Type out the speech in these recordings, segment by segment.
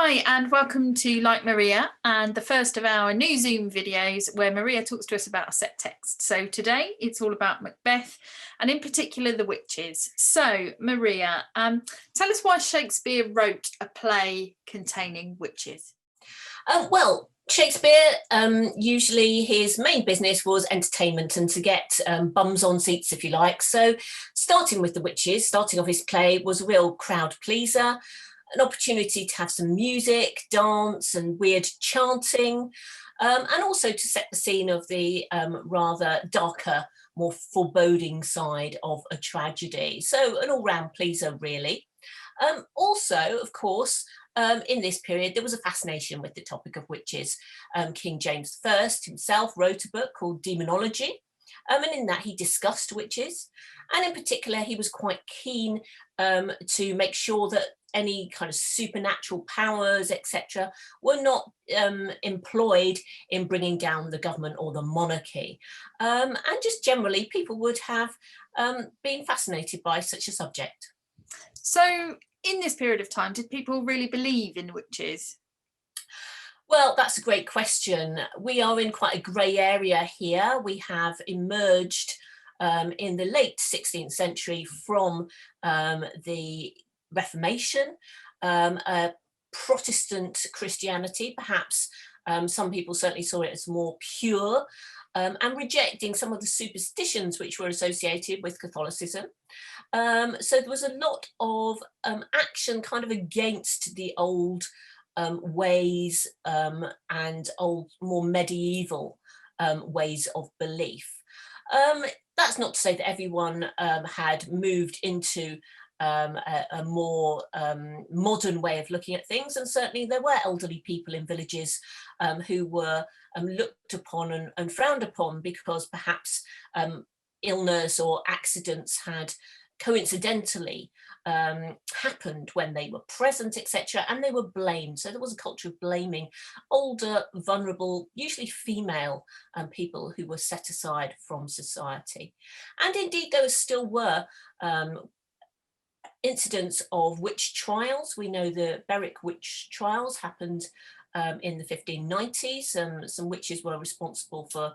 Hi and welcome to Like Maria, and the first of our new Zoom videos where Maria talks to us about a set text. So today it's all about Macbeth and in particular the witches. So Maria, tell us why Shakespeare wrote a play containing witches. Well, Shakespeare, usually his main business was entertainment and to get bums on seats, if you like. So starting with the witches, starting off his play was a real crowd pleaser, an opportunity to have some music, dance and weird chanting, and also to set the scene of the rather darker, more foreboding side of a tragedy. So an all-round pleaser, really. Also, of course, in this period, there was a fascination with the topic of witches. King James I himself wrote a book called Demonology, and in that he discussed witches. And in particular, he was quite keen to make sure that any kind of supernatural powers, etc., were not employed in bringing down the government or the monarchy. And just generally, people would have been fascinated by such a subject. So in this period of time, did people really believe in witches? Well, that's a great question. We are in quite a grey area here. We have emerged in the late 16th century from the Reformation, Protestant Christianity, perhaps some people certainly saw it as more pure, and rejecting some of the superstitions which were associated with Catholicism. So there was a lot of action kind of against the old ways and old, more medieval ways of belief. That's not to say that everyone had moved into a more modern way of looking at things, and certainly there were elderly people in villages who were looked upon and frowned upon because perhaps illness or accidents had coincidentally happened when they were present, etc., and they were blamed. So there was a culture of blaming older, vulnerable, usually female people who were set aside from society. And indeed there still were incidents of witch trials. We know the Berwick witch trials happened in the 1590s. Some witches were responsible for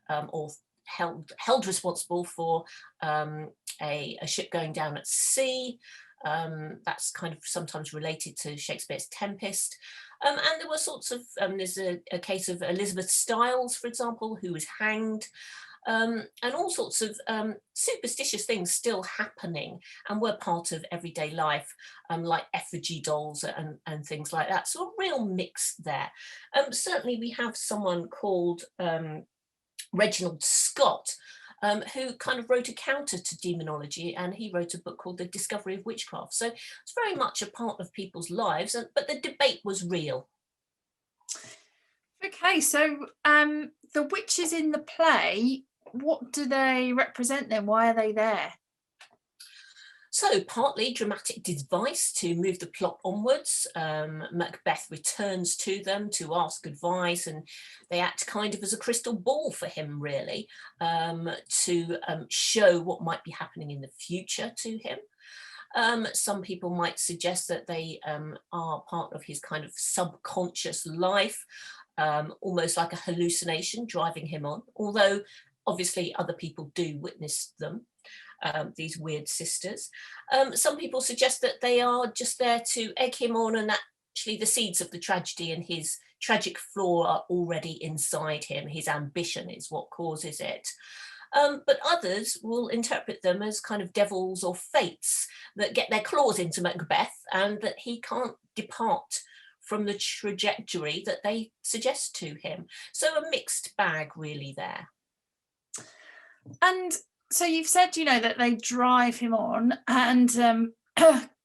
or held responsible for a ship going down at sea. That's kind of sometimes related to Shakespeare's Tempest. And there were sorts of, there's a case of Elizabeth Styles, for example, who was hanged. And all sorts of superstitious things still happening and were part of everyday life, like effigy dolls and things like that. So a real mix there. Certainly we have someone called Reginald Scott, who kind of wrote a counter to demonology, and he wrote a book called The Discovery of Witchcraft. So it's very much a part of people's lives, but the debate was real. Okay, so the witches in the play, what do they represent then? Why are they there? So partly dramatic device to move the plot onwards. Macbeth returns to them to ask advice, and they act kind of as a crystal ball for him, really, to show what might be happening in the future to him. Some people might suggest that they are part of his kind of subconscious life, almost like a hallucination driving him on, although obviously other people do witness them. These weird sisters. Some people suggest that they are just there to egg him on, and actually the seeds of the tragedy and his tragic flaw are already inside him. His ambition is what causes it. But others will interpret them as kind of devils or fates that get their claws into Macbeth and that he can't depart from the trajectory that they suggest to him. So a mixed bag really there. And so you've said, that they drive him on and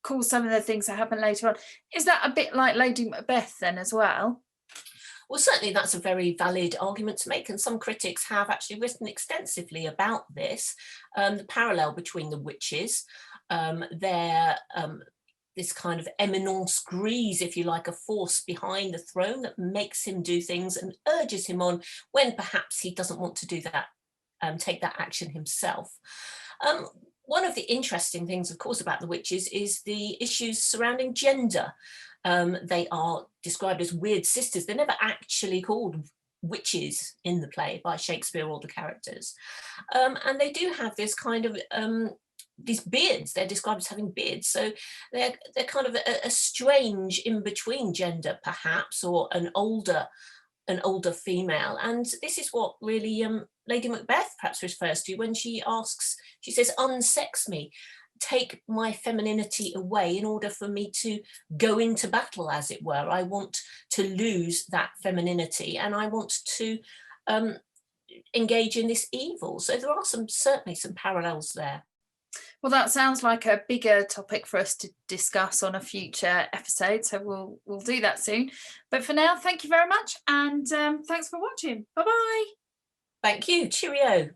cause some of the things that happen later on. Is that a bit like Lady Macbeth then as well? Well, certainly that's a very valid argument to make, and some critics have actually written extensively about this, the parallel between the witches, this kind of eminence grise, if you like, a force behind the throne that makes him do things and urges him on when perhaps he doesn't want to do that. Take that action himself. One of the interesting things, of course, about the witches is the issues surrounding gender. They are described as weird sisters. They're never actually called witches in the play by Shakespeare or the characters. And they do have this kind of these beards. They're described as having beards, so they're kind of a strange in between gender, perhaps, or an older female. And this is what really Lady Macbeth perhaps refers to when she asks, she says, unsex me, take my femininity away in order for me to go into battle, as it were. I want to lose that femininity, and I want to engage in this evil. So there are certainly some parallels there. Well, that sounds like a bigger topic for us to discuss on a future episode, so we'll do that soon. But for now, thank you very much, and thanks for watching. Bye bye. Thank you. Cheerio.